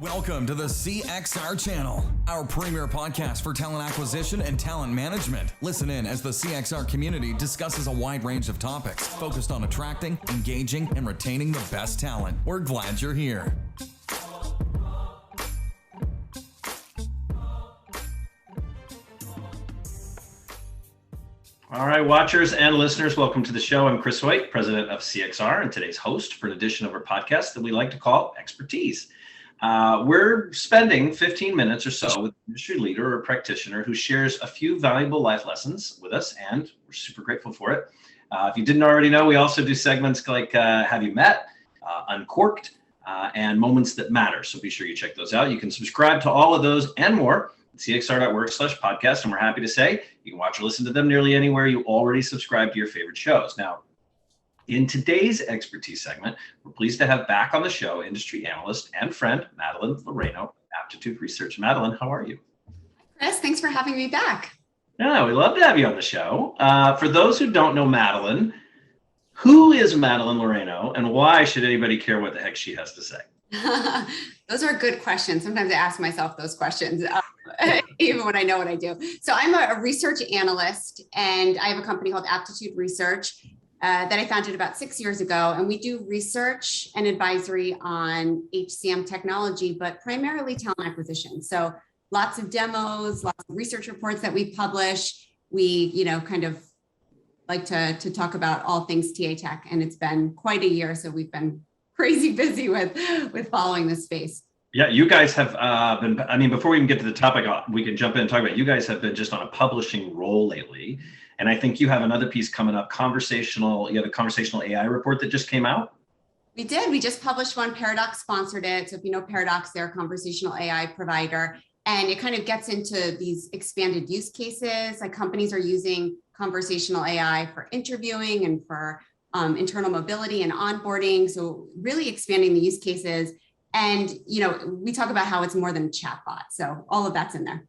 Welcome to the CXR channel, our premier podcast for talent acquisition and talent management. Listen in as the CXR community discusses a wide range of topics focused on attracting, engaging, and retaining the best talent. We're glad you're here. All right, watchers and listeners, welcome to the show. I'm Chris White, president of CXR, and today's host for an edition of our podcast that we like to call eXpertease. We're spending 15 minutes or so with an industry leader or practitioner who shares a few valuable life lessons with us, and we're super grateful for it. If you didn't already know, we also do segments like Have You Met, Uncorked, and Moments That Matter. So be sure you check those out. You can subscribe to all of those and more at cxr.work/podcast, and we're happy to say you can watch or listen to them nearly anywhere you already subscribe to your favorite shows. Now, in today's eXpertease segment, we're pleased to have back on the show industry analyst and friend, Madeline Laurano, Aptitude Research. Madeline, how are you? Chris, thanks for having me back. Yeah, we love to have you on the show. For those who don't know Madeline, who is Madeline Laurano and why should anybody care what the heck she has to say? Those are good questions. Sometimes I ask myself those questions, even when I know what I do. So I'm a research analyst, and I have a company called Aptitude Research that I founded about 6 years ago. And we do research and advisory on HCM technology, but primarily talent acquisition. So lots of demos, lots of research reports that we publish. We, kind of like to talk about all things TA tech, and it's been quite a year. So we've been crazy busy with following this space. Yeah, you guys have been, before we even get to the topic, we can jump in and talk about, you guys have been just on a publishing roll lately. And I think you have another piece coming up, you have a conversational AI report that just came out. We did. We just published one. Paradox sponsored it. So if you know Paradox, they're a conversational AI provider. And it kind of gets into these expanded use cases. Like companies are using conversational AI for interviewing and for internal mobility and onboarding. So really expanding the use cases. And, we talk about how it's more than a chatbot. So all of that's in there.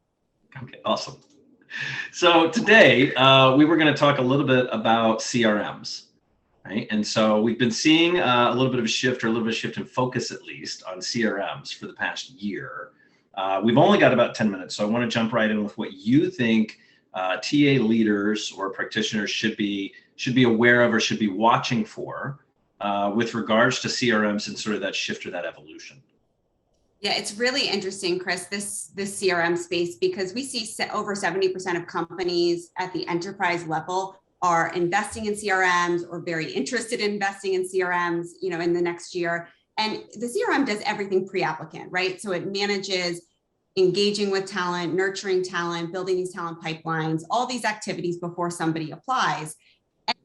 Okay, awesome. So today we were going to talk a little bit about CRMs, right? And so we've been seeing a little bit of a shift in focus, at least, on CRMs for the past year. We've only got about 10 minutes, so I want to jump right in with what you think TA leaders or practitioners should be aware of or should be watching for with regards to CRMs and sort of that shift or that evolution. Yeah, it's really interesting, Chris, this CRM space, because we see over 70% of companies at the enterprise level are investing in CRMs or very interested in investing in CRMs, in the next year. And the CRM does everything pre-applicant, right? So it manages engaging with talent, nurturing talent, building these talent pipelines, all these activities before somebody applies. And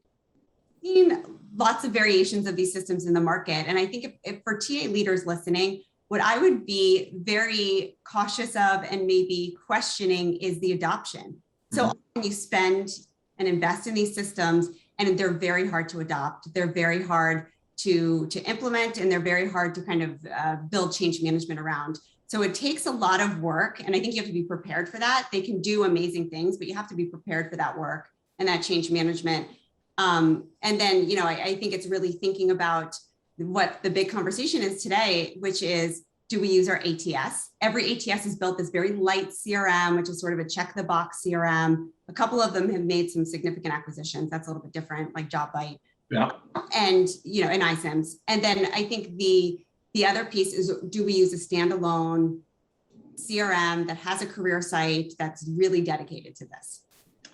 we've seen lots of variations of these systems in the market. And I think if for TA leaders listening, what I would be very cautious of and maybe questioning is the adoption. So often you spend and invest in these systems, and they're very hard to adopt. They're very hard to implement, and they're very hard to kind of build change management around. So it takes a lot of work, and I think you have to be prepared for that. They can do amazing things, but you have to be prepared for that work and that change management. And then, I think it's really thinking about what the big conversation is today, which is, do we use our ATS? Every ATS is built this very light CRM, which is sort of a check the box CRM. A couple of them have made some significant acquisitions. That's a little bit different, like JobBite. Yeah. And, and iCIMS. And then I think the other piece is, do we use a standalone CRM that has a career site that's really dedicated to this?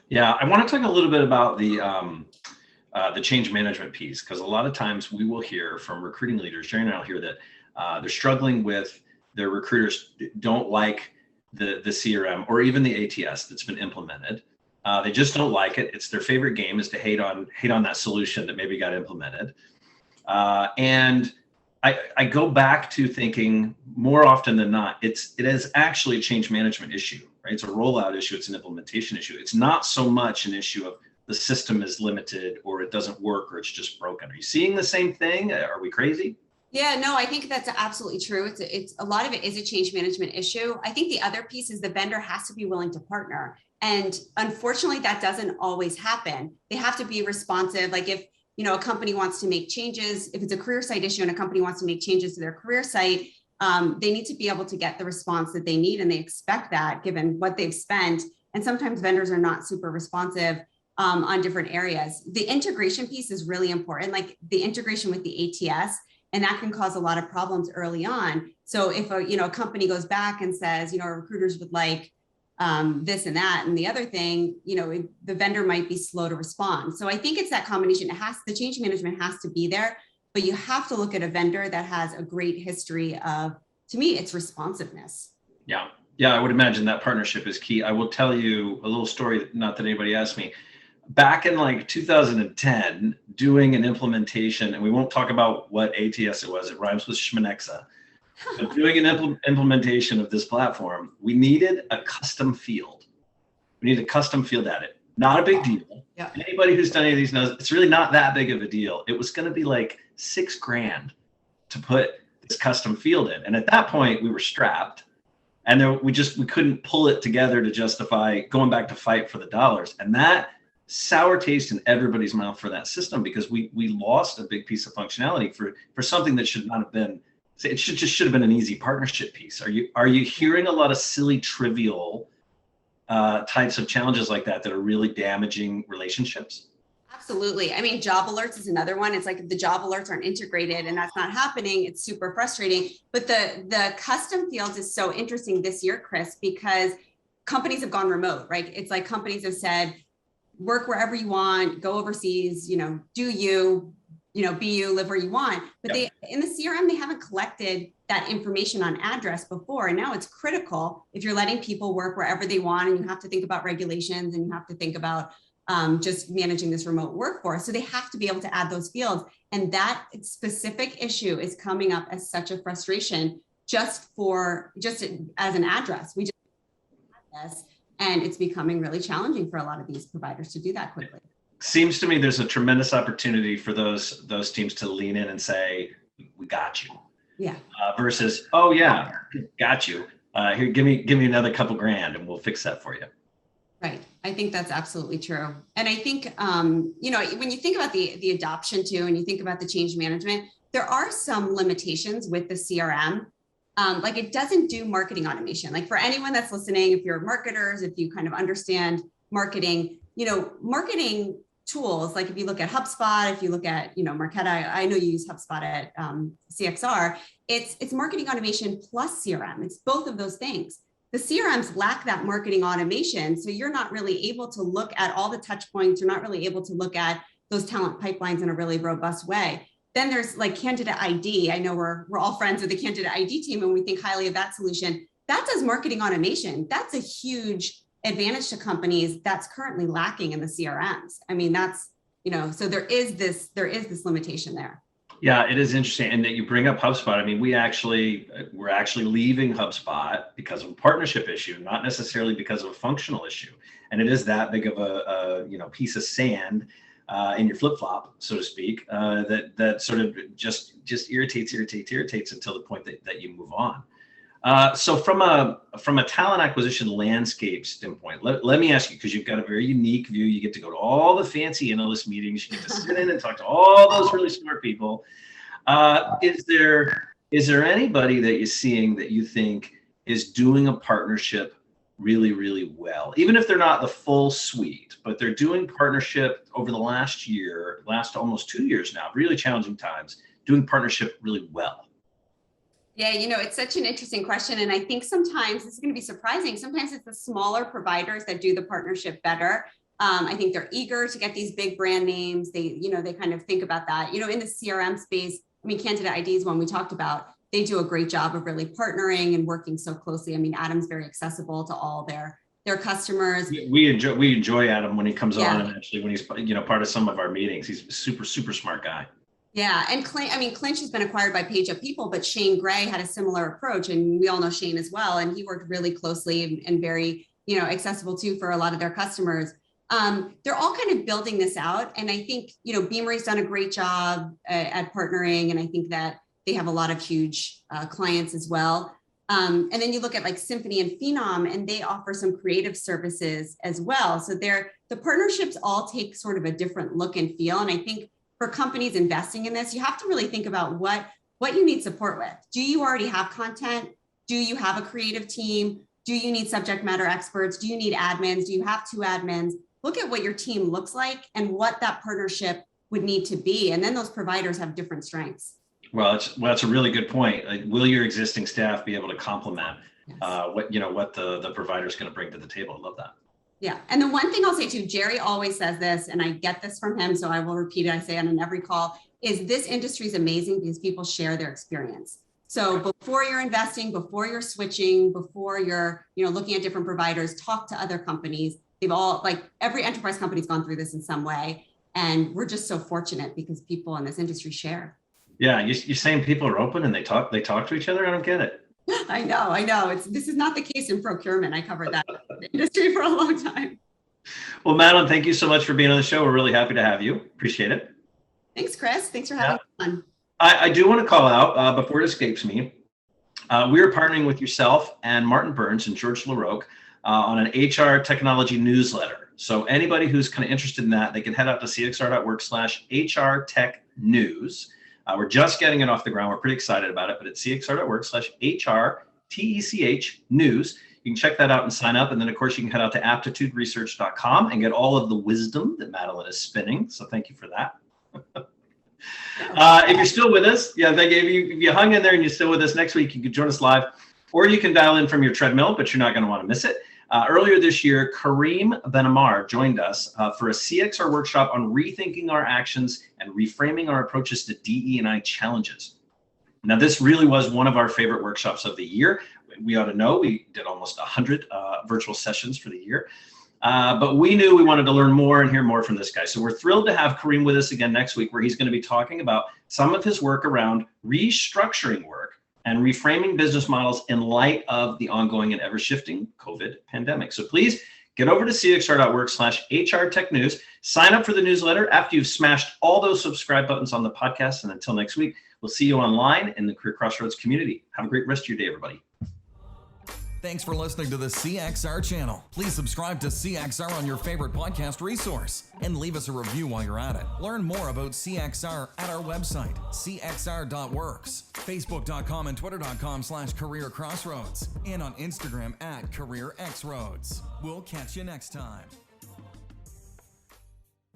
Yeah, I want to talk a little bit about the change management piece, because a lot of times we will hear from recruiting leaders, Jerry and I'll hear that they're struggling with their recruiters don't like the CRM or even the ATS that's been implemented. They just don't like it. It's their favorite game is to hate on that solution that maybe got implemented. And I go back to thinking more often than not, it is actually a change management issue, right? It's a rollout issue. It's an implementation issue. It's not so much an issue of the system is limited or it doesn't work or it's just broken. Are you seeing the same thing? Are we crazy? Yeah, no, I think that's absolutely true. It's a lot of it is a change management issue. I think the other piece is the vendor has to be willing to partner. And unfortunately, that doesn't always happen. They have to be responsive. Like if, a company wants to make changes, if it's a career site issue and a company wants to make changes to their career site, they need to be able to get the response that they need, and they expect that given what they've spent. And sometimes vendors are not super responsive on different areas. The integration piece is really important, like the integration with the ATS, and that can cause a lot of problems early on. So if a company goes back and says, our recruiters would like this and that and the other thing, the vendor might be slow to respond. So I think it's that combination. The change management has to be there, but you have to look at a vendor that has a great history of, to me, it's responsiveness. Yeah. Yeah, I would imagine that partnership is key. I will tell you a little story, not that anybody asked me. Back in like 2010, doing an implementation, and we won't talk about what ATS it was, it rhymes with Schmanexa, but doing an implementation of this platform, we needed a custom field. We needed a custom field edit. Not a big deal. Yeah. Anybody who's done any of these knows it's really not that big of a deal. It was going to be like $6,000 to put this custom field in. And at that point, we were strapped. And we couldn't pull it together to justify going back to fight for the dollars. And that sour taste in everybody's mouth for that system, because we lost a big piece of functionality for something that should not have been. It should have been an easy partnership piece. Are you hearing a lot of silly, trivial types of challenges like that are really damaging relationships? Absolutely. I mean, job alerts is another one. It's like if the job alerts aren't integrated and that's not happening, it's super frustrating. But the custom fields is so interesting this year, Chris, because companies have gone remote, right? It's like companies have said, work wherever you want, go overseas, do you, be you, live where you want. But They, in the CRM, they haven't collected that information on address before. And now it's critical if you're letting people work wherever they want, and you have to think about regulations, and you have to think about just managing this remote workforce. So they have to be able to add those fields. And that specific issue is coming up as such a frustration just as an address. We just have this, and it's becoming really challenging for a lot of these providers to do that quickly. Seems to me there's a tremendous opportunity for those teams to lean in and say, we got you. Yeah. Versus, oh yeah, got you. Here, give me another couple grand and we'll fix that for you. Right. I think that's absolutely true. And I think, when you think about the adoption too, and you think about the change management, there are some limitations with the CRM. Like it doesn't do marketing automation. Like for anyone that's listening, if you're marketers, if you kind of understand marketing, marketing tools, like if you look at HubSpot, if you look at, Marketo, I know you use HubSpot at CXR, it's marketing automation plus CRM. It's both of those things. The CRMs lack that marketing automation. So you're not really able to look at all the touch points. You're not really able to look at those talent pipelines in a really robust way. Then there's like candidate ID. I know we're all friends with the candidate ID team, and we think highly of that solution. That does marketing automation. That's a huge advantage to companies that's currently lacking in the CRMs. I mean, that's, so there is this limitation there. Yeah, it is interesting. And that you bring up HubSpot. I mean, we're actually leaving HubSpot because of a partnership issue, not necessarily because of a functional issue. And it is that big of a piece of sand in your flip-flop, so to speak, that sort of just irritates until the point that you move on. So from a talent acquisition landscape standpoint, let me ask you, because you've got a very unique view. You get to go to all the fancy analyst meetings. You get to sit in and talk to all those really smart people. Is there anybody that you're seeing that you think is doing a partnership really, really well, even if they're not the full suite, but they're doing partnership over the last almost 2 years now, really challenging times, doing partnership really well? Yeah, it's such an interesting question. And I think sometimes this is going to be surprising. Sometimes it's the smaller providers that do the partnership better. I think they're eager to get these big brand names. They kind of think about that. In the CRM space, I mean, Candidate ID is one we talked about. They do a great job of really partnering and working so closely. I mean, Adam's very accessible to all their customers. We enjoy Adam when he comes on, and actually when he's part of some of our meetings. He's a super, super smart guy. Yeah. And Clinch has been acquired by Page Up People, but Shane Gray had a similar approach. And we all know Shane as well. And he worked really closely and very, accessible too for a lot of their customers. They're all kind of building this out. And I think, Beamery's done a great job at partnering. And I think that they have a lot of huge clients as well. And then you look at like Symphony and Phenom, and they offer some creative services as well. So the partnerships all take sort of a different look and feel. And I think for companies investing in this, you have to really think about what what you need support with. Do you already have content? Do you have a creative team? Do you need subject matter experts? Do you need admins? Do you have 2 admins? Look at what your team looks like and what that partnership would need to be. And then those providers have different strengths. Well, that's a really good point. Like, will your existing staff be able to complement what the provider is going to bring to the table? I love that. Yeah. And the one thing I'll say too, Jerry always says this, and I get this from him, so I will repeat it. I say it on every call, is this industry is amazing because people share their experience. So before you're investing, before you're switching, before you're, looking at different providers, talk to other companies. They've all, like, every enterprise company's gone through this in some way. And we're just so fortunate because people in this industry share. Yeah. You're saying people are open and they talk to each other? I don't get it. I know. This is not the case in procurement. I covered that industry for a long time. Well, Madeline, thank you so much for being on the show. We're really happy to have you. Appreciate it. Thanks, Chris. Thanks for having me on. I do want to call out, before it escapes me, we're partnering with yourself and Martin Burns and George LaRoque on an HR technology newsletter. So anybody who's kind of interested in that, they can head out to cxr.work/HR Tech News. We're just getting it off the ground. We're pretty excited about it, but it's cxr.work/HR TECH News. You can check that out and sign up. And then, of course, you can head out to aptituderesearch.com and get all of the wisdom that Madeline is spinning. So thank you for that. If you're still with us, if you hung in there and you're still with us next week, you can join us live, or you can dial in from your treadmill, but you're not going to want to miss it. Earlier this year, Kareem Ben-Ammar joined us for a CXR workshop on rethinking our actions and reframing our approaches to DE&I challenges. Now, this really was one of our favorite workshops of the year. We ought to know we did almost 100 virtual sessions for the year. But we knew we wanted to learn more and hear more from this guy. So we're thrilled to have Kareem with us again next week, where he's going to be talking about some of his work around restructuring work and reframing business models in light of the ongoing and ever-shifting COVID pandemic. So please get over to cxr.work/HR Tech News, sign up for the newsletter after you've smashed all those subscribe buttons on the podcast. And until next week, we'll see you online in the Career Crossroads community. Have a great rest of your day, everybody. Thanks for listening to the CXR channel. Please subscribe to CXR on your favorite podcast resource and leave us a review while you're at it. Learn more about CXR at our website, cxr.works, facebook.com and twitter.com/Career Crossroads, and on Instagram at CareerXroads. We'll catch you next time.